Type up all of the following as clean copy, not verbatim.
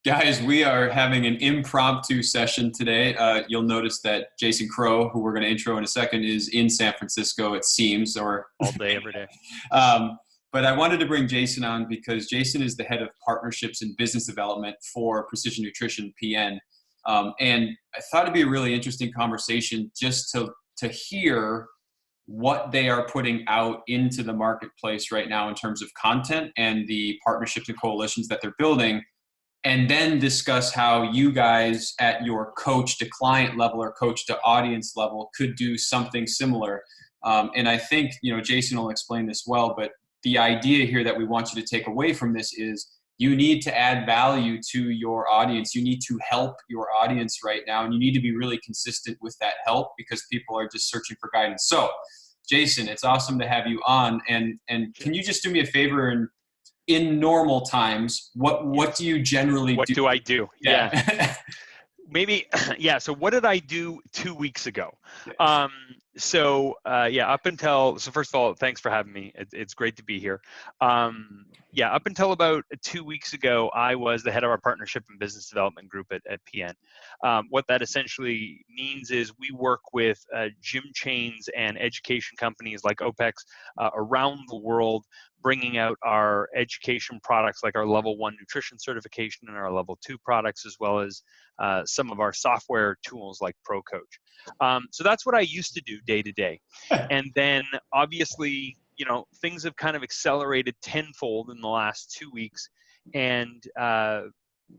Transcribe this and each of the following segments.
Guys, we are having an impromptu session today. You'll notice that Jason Crowe, who we're going to intro in a second, is in San Francisco, it seems, or All day, every day. um, but I wanted to bring Jason on because Jason is the head of partnerships and business development for Precision Nutrition PN. And I thought it'd be a really interesting conversation just to hear what they are putting out into the marketplace right now in terms of content and the partnerships and coalitions that they're building, and then discuss how you guys at your coach to client level or coach to audience level could do something similar. And I think, Jason will explain this well, but the idea here that we want you to take away from this is you need to add value to your audience. You need to help your audience right now, and you need to be really consistent with that help because people are just searching for guidance. So, Jason, it's awesome to have you on. And can you just do me a favor and in normal times, what do you generally What do? do I do? Yeah. Maybe, yeah. So what did I do 2 weeks ago? Up until, so first of all, thanks for having me. It's great to be here. Up until about 2 weeks ago, I was the head of our partnership and business development group at PN. What that essentially means is we work with gym chains and education companies like OPEX around the world, bringing out our education products like our level 1 nutrition certification and our level 2 products, as well as some of our software tools like Pro Coach. So that's what I used to do day to day. And then obviously, things have kind of accelerated tenfold in the last 2 weeks. And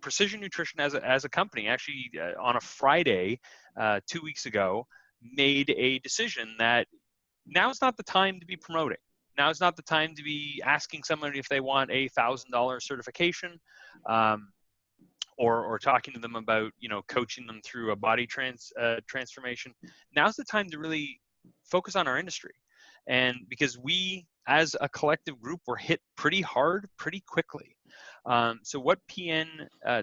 Precision Nutrition as a company, actually on a Friday 2 weeks ago, made a decision that now is not the time to be promoting. Now is not the time to be asking somebody if they want a $1,000 certification, or talking to them about coaching them through a body transformation. Now's the time to really focus on our industry, and because we as a collective group were hit pretty hard pretty quickly. So what PN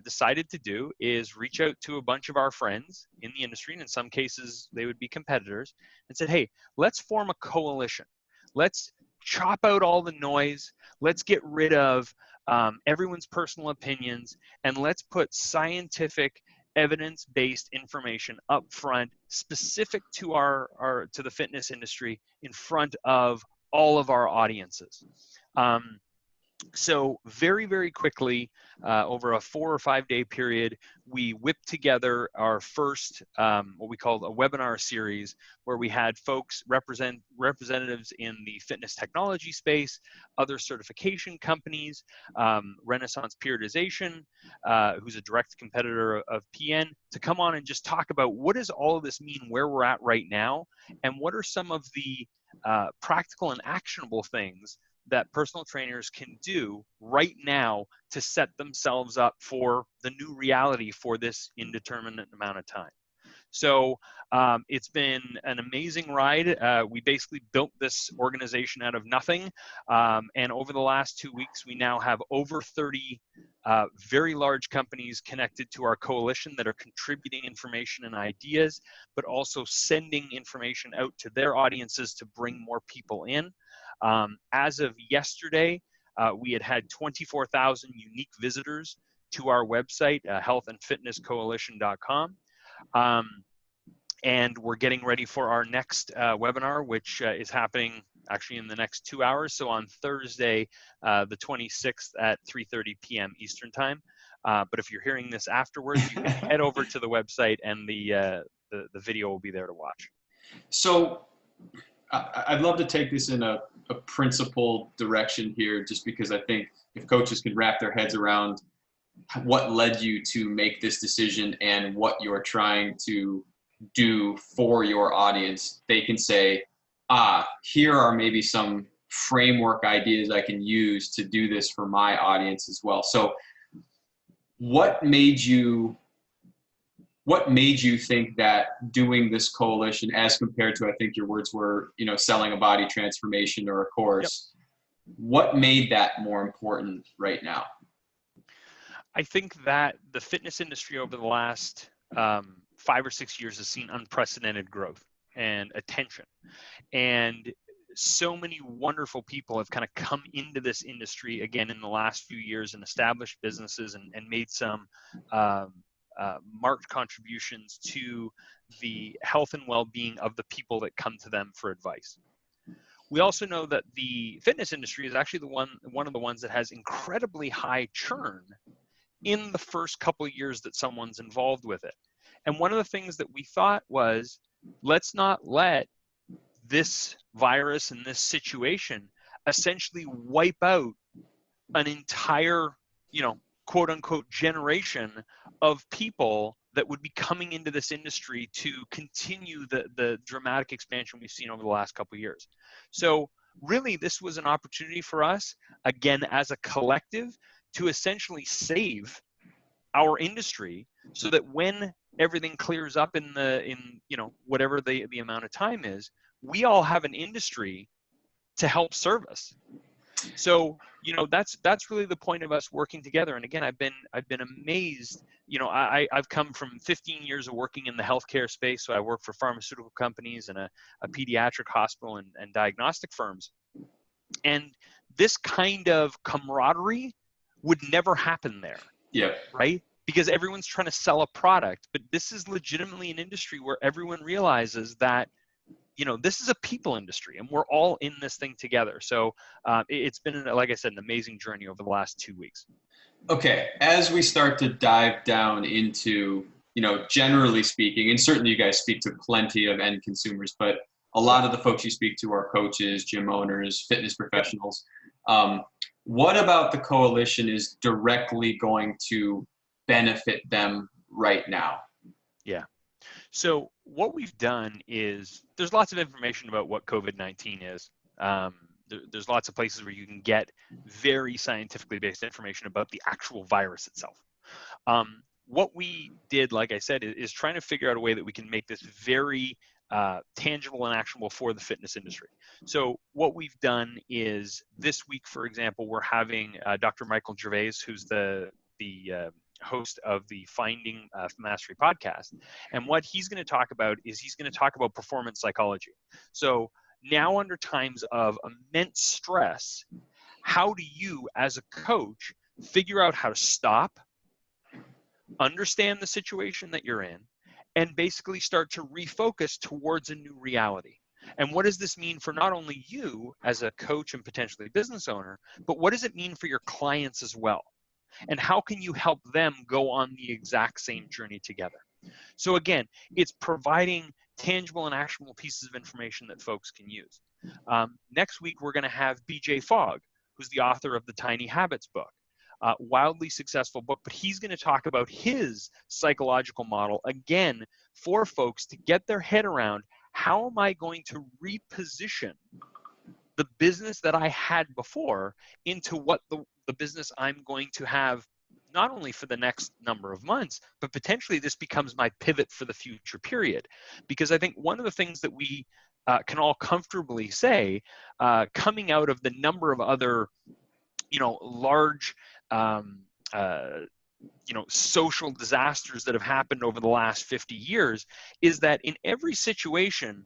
decided to do is reach out to a bunch of our friends in the industry, and in some cases they would be competitors, and said, hey, let's form a coalition. Let's chop out all the noise. Let's get rid of everyone's personal opinions, and let's put scientific, evidence-based information up front, specific to to the fitness industry, in front of all of our audiences. So very, very quickly, over a 4 or 5 day period, we whipped together our first, what we called a webinar series, where we had folks representatives in the fitness technology space, other certification companies, Renaissance Periodization, who's a direct competitor of PN, to come on and just talk about what does all of this mean, where we're at right now, and what are some of the practical and actionable things that personal trainers can do right now to set themselves up for the new reality for this indeterminate amount of time. So it's been an amazing ride. We basically built this organization out of nothing. And over the last 2 weeks, we now have over 30 very large companies connected to our coalition that are contributing information and ideas, but also sending information out to their audiences to bring more people in. As of yesterday, we had 24,000 unique visitors to our website, healthandfitnesscoalition.com. And we're getting ready for our next webinar, which is happening actually in the next 2 hours. So on Thursday, the 26th at 3:30 p.m. Eastern Time. But if you're hearing this afterwards, you can head over to the website, and the video will be there to watch. So I'd love to take this in a principled direction here, just because I think if coaches can wrap their heads around what led you to make this decision and what you're trying to do for your audience, they can say, here are maybe some framework ideas I can use to do this for my audience as well. So what made you think that doing this coalition, as compared to, I think your words were, selling a body transformation or a course, what made that more important right now? I think that the fitness industry over the last 5 or 6 years has seen unprecedented growth and attention. And so many wonderful people have kind of come into this industry again in the last few years and established businesses and made some marked contributions to the health and well-being of the people that come to them for advice. We also know that the fitness industry is actually one of the ones that has incredibly high churn in the first couple of years that someone's involved with it. And one of the things that we thought was, let's not let this virus and this situation essentially wipe out an entire, quote unquote, generation of people that would be coming into this industry to continue the dramatic expansion we've seen over the last couple of years. So really, this was an opportunity for us, again, as a collective, to essentially save our industry so that when everything clears up in whatever the amount of time is, we all have an industry to help service. So, that's really the point of us working together. And again, I've been amazed. I've come from 15 years of working in the healthcare space. So I work for pharmaceutical companies and a pediatric hospital and diagnostic firms. And this kind of camaraderie would never happen there. Yeah. Right? Because everyone's trying to sell a product, but this is legitimately an industry where everyone realizes that, this is a people industry and we're all in this thing together. So it's been, like I said, an amazing journey over the last 2 weeks. Okay. As we start to dive down into, generally speaking, and certainly you guys speak to plenty of end consumers, but a lot of the folks you speak to are coaches, gym owners, fitness professionals. What about the coalition is directly going to benefit them right now? Yeah. So what we've done is there's lots of information about what COVID-19 is. There's lots of places where you can get very scientifically based information about the actual virus itself. What we did, like I said, is trying to figure out a way that we can make this very tangible and actionable for the fitness industry. So what we've done is this week, for example, we're having Dr. Michael Gervais, who's the host of the Finding Mastery podcast. And what he's going to talk about is he's going to talk about performance psychology. So now under times of immense stress, how do you as a coach figure out how to stop, understand the situation that you're in, and basically start to refocus towards a new reality? And what does this mean for not only you as a coach and potentially business owner, but what does it mean for your clients as well? And how can you help them go on the exact same journey together? So again, it's providing tangible and actionable pieces of information that folks can use. Next week, we're going to have BJ Fogg, who's the author of the Tiny Habits book. Wildly successful book, but he's going to talk about his psychological model, again, for folks to get their head around, how am I going to reposition the business that I had before into what the business I'm going to have, not only for the next number of months, but potentially this becomes my pivot for the future period. Because I think one of the things that we can all comfortably say, coming out of the number of other, large, social disasters that have happened over the last 50 years, is that in every situation,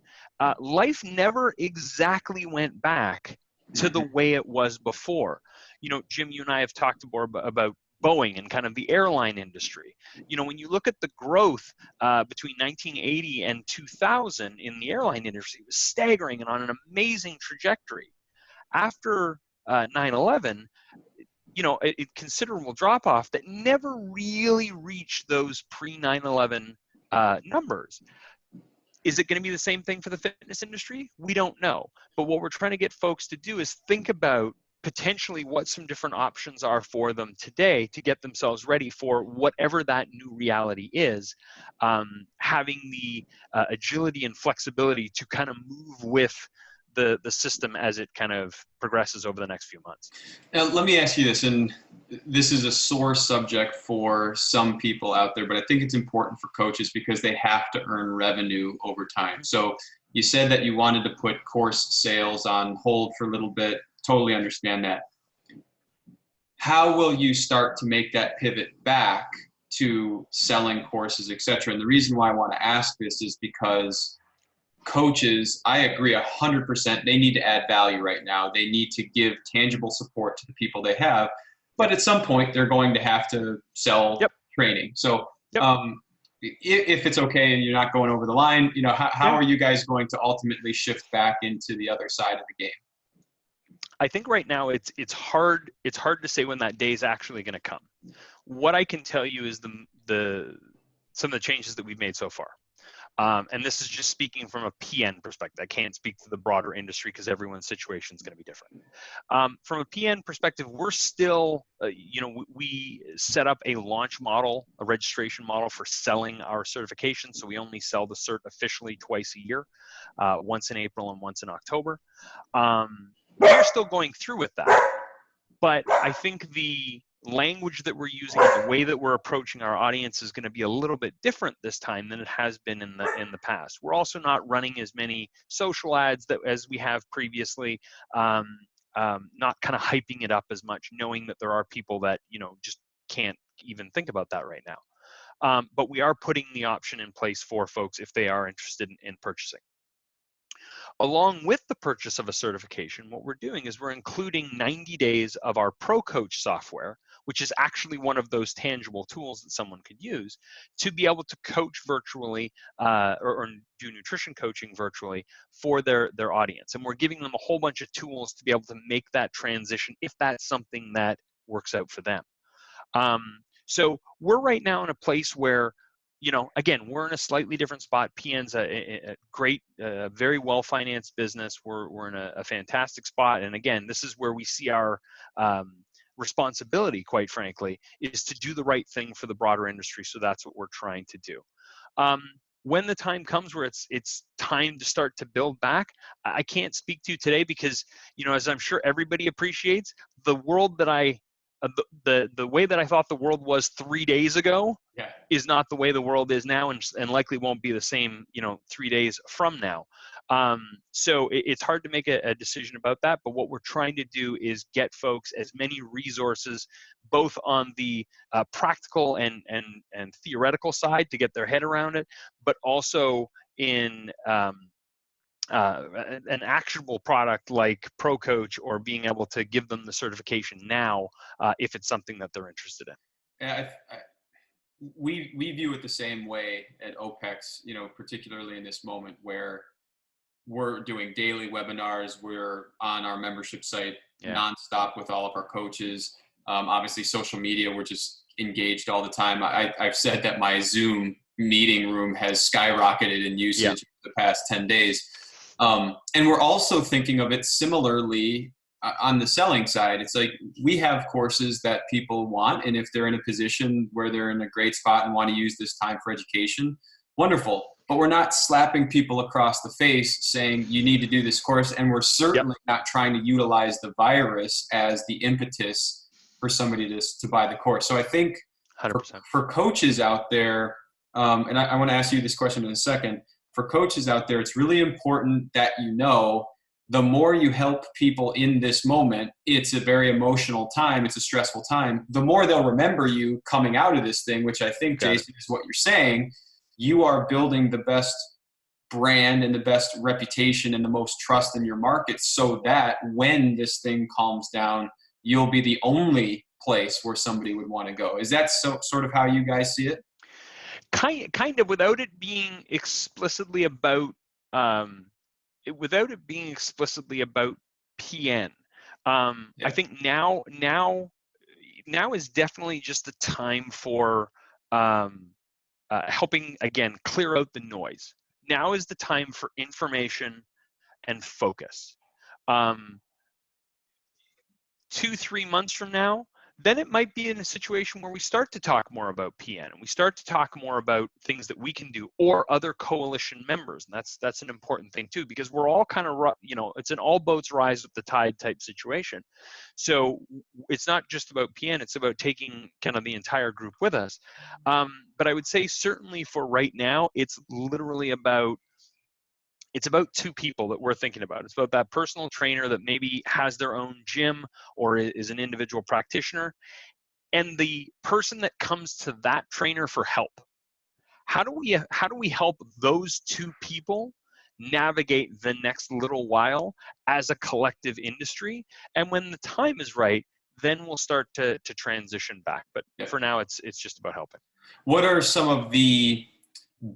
life never exactly went back to the way it was before. Jim, you and I have talked more about Boeing and kind of the airline industry. When you look at the growth between 1980 and 2000 in the airline industry, it was staggering and on an amazing trajectory. After 9/11, a considerable drop off that never really reached those pre 9/11 numbers. Is it going to be the same thing for the fitness industry? We don't know. But what we're trying to get folks to do is think about potentially what some different options are for them today to get themselves ready for whatever that new reality is, having the agility and flexibility to kind of move with the system as it kind of progresses over the next few months. Now, let me ask you this, and this is a sore subject for some people out there, but I think it's important for coaches because they have to earn revenue over time. So you said that you wanted to put course sales on hold for a little bit. Totally understand that. How will you start to make that pivot back to selling courses, et cetera? And the reason why I want to ask this is because coaches, I agree 100%. They need to add value right now. They need to give tangible support to the people they have. But Yep. at some point, they're going to have to sell Yep. training. So Yep. if it's okay and you're not going over the line, how Yeah. are you guys going to ultimately shift back into the other side of the game? I think right now it's hard to say when that day is actually going to come. What I can tell you is the some of the changes that we've made so far. And this is just speaking from a PN perspective. I can't speak to the broader industry because everyone's situation is going to be different. From a PN perspective, we're still, we set up a launch model, a registration model for selling our certification. So we only sell the cert officially twice a year, once in April and once in October. We're still going through with that. But I think the language that we're using and the way that we're approaching our audience is going to be a little bit different this time than it has been in the past. We're also not running as many social ads as we have previously, not kind of hyping it up as much, knowing that there are people that just can't even think about that right now. But we are putting the option in place for folks if they are interested in purchasing. Along with the purchase of a certification, what we're doing is we're including 90 days of our Pro Coach software, which is actually one of those tangible tools that someone could use to be able to coach virtually or do nutrition coaching virtually for their audience. And we're giving them a whole bunch of tools to be able to make that transition if that's something that works out for them. So we're right now in a place where again, we're in a slightly different spot. PN's a great, very well-financed business. We're in a fantastic spot. And again, this is where we see our responsibility, quite frankly, is to do the right thing for the broader industry. So that's what we're trying to do. When the time comes where it's time to start to build back, I can't speak to today because, as I'm sure everybody appreciates, the world that the way that I thought the world was 3 days ago is not the way the world is now, and likely won't be the same 3 days from now. So it's hard to make a decision about that, but what we're trying to do is get folks as many resources both on the practical and theoretical side to get their head around it, but also in an actionable product like Pro Coach, or being able to give them the certification now if it's something that they're interested in. Yeah, we view it the same way at OPEX, particularly in this moment where we're doing daily webinars. We're on our membership site nonstop with all of our coaches. Obviously, social media, we're just engaged all the time. I've said that my Zoom meeting room has skyrocketed in usage the past 10 days. And we're also thinking of it similarly on the selling side. It's like we have courses that people want, and if they're in a position where they're in a great spot and want to use this time for education, wonderful. But we're not slapping people across the face saying you need to do this course, and we're certainly not trying to utilize the virus as the impetus for somebody to buy the course. So I think 100%. For coaches out there, and I want to ask you this question in a second, for coaches out there, it's really important that the more you help people in this moment, it's a very emotional time, it's a stressful time, the more they'll remember you coming out of this thing, which I think, Jason, is what you're saying. You are building the best brand and the best reputation and the most trust in your market, so that when this thing calms down, you'll be the only place where somebody would want to go. Is that sort of how you guys see it? Kind of, without it being explicitly about PN. I think now is definitely just the time for helping, again, clear out the noise. Now is the time for information and focus. 2-3 months from now, then it might be in a situation where we start to talk more about PN, and we start to talk more about things that we can do, or other coalition members. And that's an important thing too, because we're all kind of, it's an all boats rise with the tide type situation. So it's not just about PN, it's about taking kind of the entire group with us. But I would say certainly for right now, it's literally about, it's about 2 people that we're thinking about. It's about that personal trainer that maybe has their own gym or is an individual practitioner, and the person that comes to that trainer for help. How do we help those 2 people navigate the next little while as a collective industry. And when the time is right, then we'll start to transition back. But for now, it's just about helping. What are some of the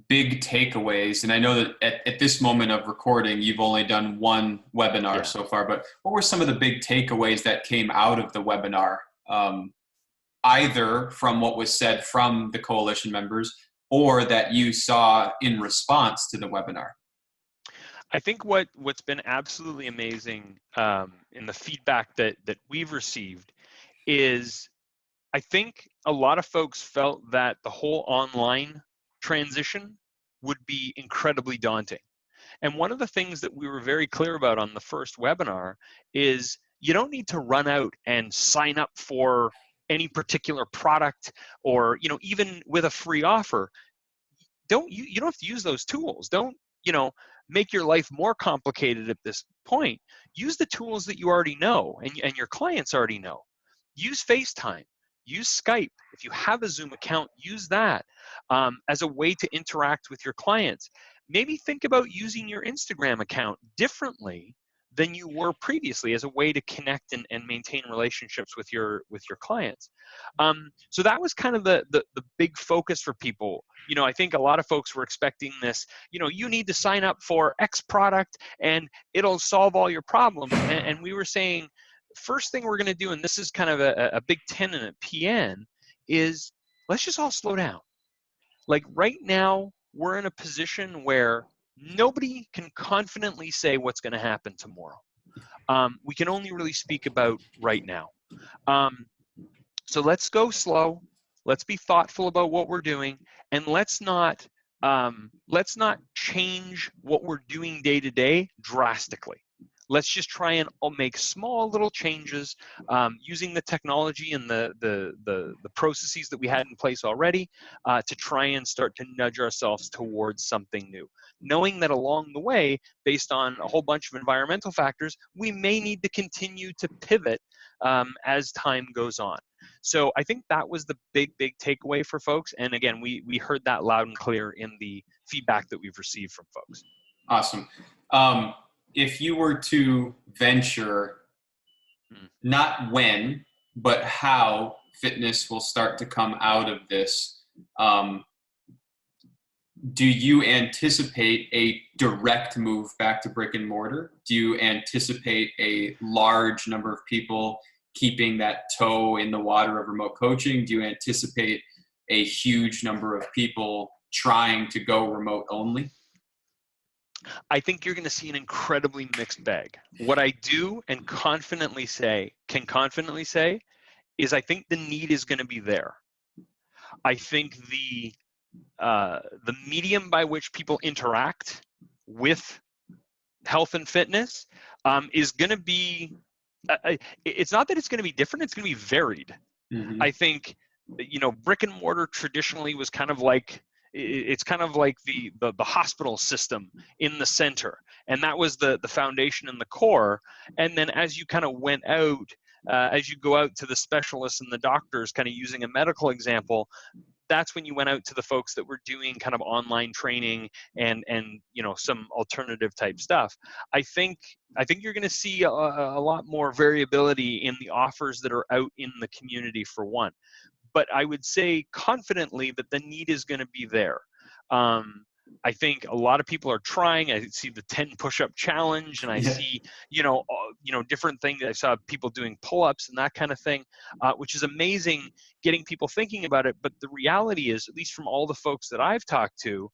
big takeaways? And I know that at this moment of recording, you've only done one webinar so far, but what were some of the big takeaways that came out of the webinar, either from what was said from the coalition members or that you saw in response to the webinar? I think what's been absolutely amazing in the feedback that we've received is, I think a lot of folks felt that the whole online transition would be incredibly daunting. And one of the things that we were very clear about on the first webinar is you don't need to run out and sign up for any particular product, or even with a free offer. You don't have to use those tools. Don't make your life more complicated at this point. Use the tools that you already know and your clients already know. Use FaceTime, use Skype. If you have a Zoom account, use that as a way to interact with your clients. Maybe think about using your Instagram account differently than you were previously as a way to connect and maintain relationships with your clients. So that was kind of the big focus for people. I think a lot of folks were expecting this, you need to sign up for X product and it'll solve all your problems. And we were saying, first thing we're going to do, and this is kind of a big tenet at PN, is let's just all slow down. Like right now, we're in a position where nobody can confidently say what's going to happen tomorrow. We can only really speak about right now. So let's go slow. Let's be thoughtful about what we're doing, and let's not change what we're doing day to day drastically. Let's just try and make small little changes using the technology and the processes that we had in place already to try and start to nudge ourselves towards something new. Knowing that along the way, based on a whole bunch of environmental factors, we may need to continue to pivot as time goes on. So I think that was the big takeaway for folks. And again, we heard that loud and clear in the feedback that we've received from folks. Awesome. If you were to venture, not when, but how fitness will start to come out of this, do you anticipate a direct move back to brick and mortar? Do you anticipate a large number of people keeping that toe in the water of remote coaching? Do you anticipate a huge number of people trying to go remote only? I think you're going to see an incredibly mixed bag. What I do and can confidently say is I think the need is going to be there. I think the medium by which people interact with health and fitness is going to be, it's not that it's going to be different, it's going to be varied. Mm-hmm. I think, brick and mortar traditionally was kind of like, it's kind of like the hospital system in the center, and that was the foundation and the core. And then as you kind of went out, as you go out to the specialists and the doctors, kind of using a medical example, that's when you went out to the folks that were doing kind of online training and some alternative type stuff. I think you're going to see a lot more variability in the offers that are out in the community, for one. But I would say confidently that the need is going to be there. I think a lot of people are trying. I see the 10 push-up challenge, and I see, different things. I saw people doing pull-ups and that kind of thing, which is amazing, getting people thinking about it. But the reality is, at least from all the folks that I've talked to,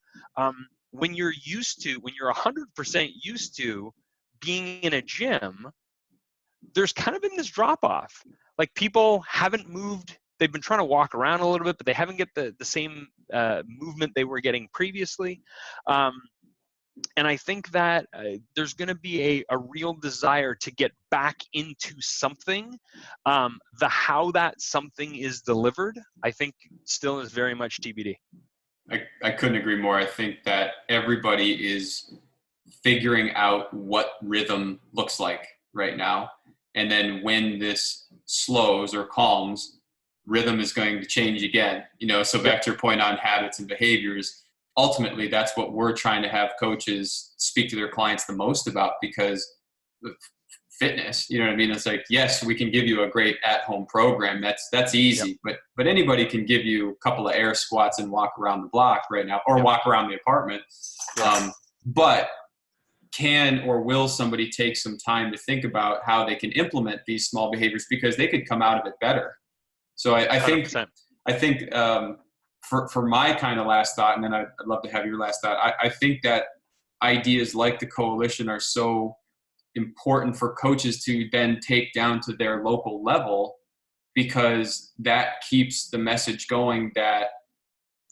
when you're 100% used to being in a gym, there's kind of been this drop-off. Like, people haven't moved. They've been trying to walk around a little bit, but they haven't get the same movement they were getting previously. And I think that there's going to be a real desire to get back into something. The how that something is delivered, I think, still is very much TBD. I couldn't agree more. I think that everybody is figuring out what rhythm looks like right now. And then when this slows or calms, rhythm is going to change again. So back to your point on habits and behaviors, ultimately that's what we're trying to have coaches speak to their clients the most about, because fitness, you know what I mean? It's like, yes, we can give you a great at-home program. That's Yep. easy, but anybody can give you a couple of air squats and walk around the block right now, or Yep. walk around the apartment. Yep. But can or will somebody take some time to think about how they can implement these small behaviors, because they could come out of it better. So I think 100%. for my kind of last thought, and then I'd love to have your last thought. I think that ideas like the coalition are so important for coaches to then take down to their local level, because that keeps the message going that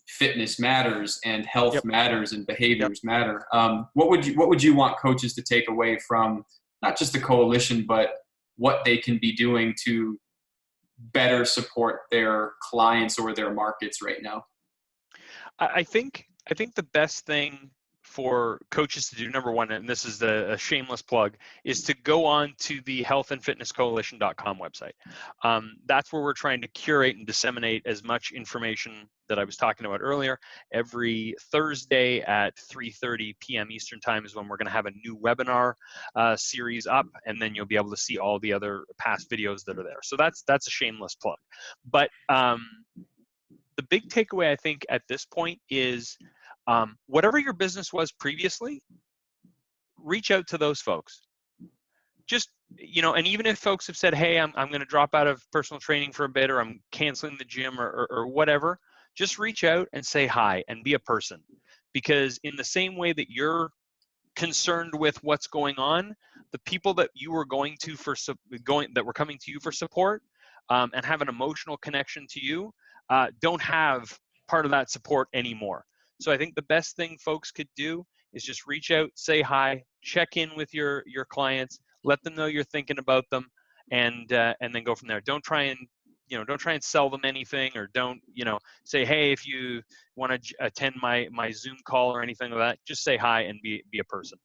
fitness matters and health Yep. matters and Yep. behaviors matter. What would you want coaches to take away from not just the coalition, but what they can be doing to better support their clients or their markets right now? I think the best thing for coaches to do, number one, and this is a shameless plug, is to go on to the healthandfitnesscoalition.com website. That's where we're trying to curate and disseminate as much information that I was talking about earlier. Every Thursday at 3:30 p.m. Eastern time is when we're going to have a new webinar series up, and then you'll be able to see all the other past videos that are there. So that's a shameless plug. But the big takeaway, I think, at this point is whatever your business was previously, reach out to those folks. Just, and even if folks have said, hey, I'm going to drop out of personal training for a bit, or I'm canceling the gym, or whatever, just reach out and say hi and be a person. Because in the same way that you're concerned with what's going on, the people that you were going to that were coming to you for support and have an emotional connection to you don't have part of that support anymore. So I think the best thing folks could do is just reach out, say hi, check in with your clients, let them know you're thinking about them, and then go from there. Don't try and sell them anything, or don't say, hey, if you want to attend my Zoom call or anything like that, just say hi and be a person.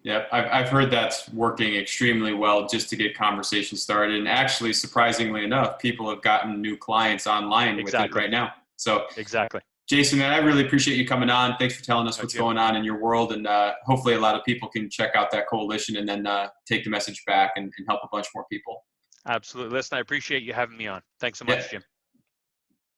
Yeah, I've heard that's working extremely well just to get conversations started. And actually, surprisingly enough, people have gotten new clients online with it Exactly. right now. So, Exactly. Jason, man, I really appreciate you coming on. Thanks for telling us what's Jim. going on in your world. And hopefully a lot of people can check out that coalition and then take the message back and help a bunch more people. Absolutely. Listen, I appreciate you having me on. Thanks so Yeah. much, Jim.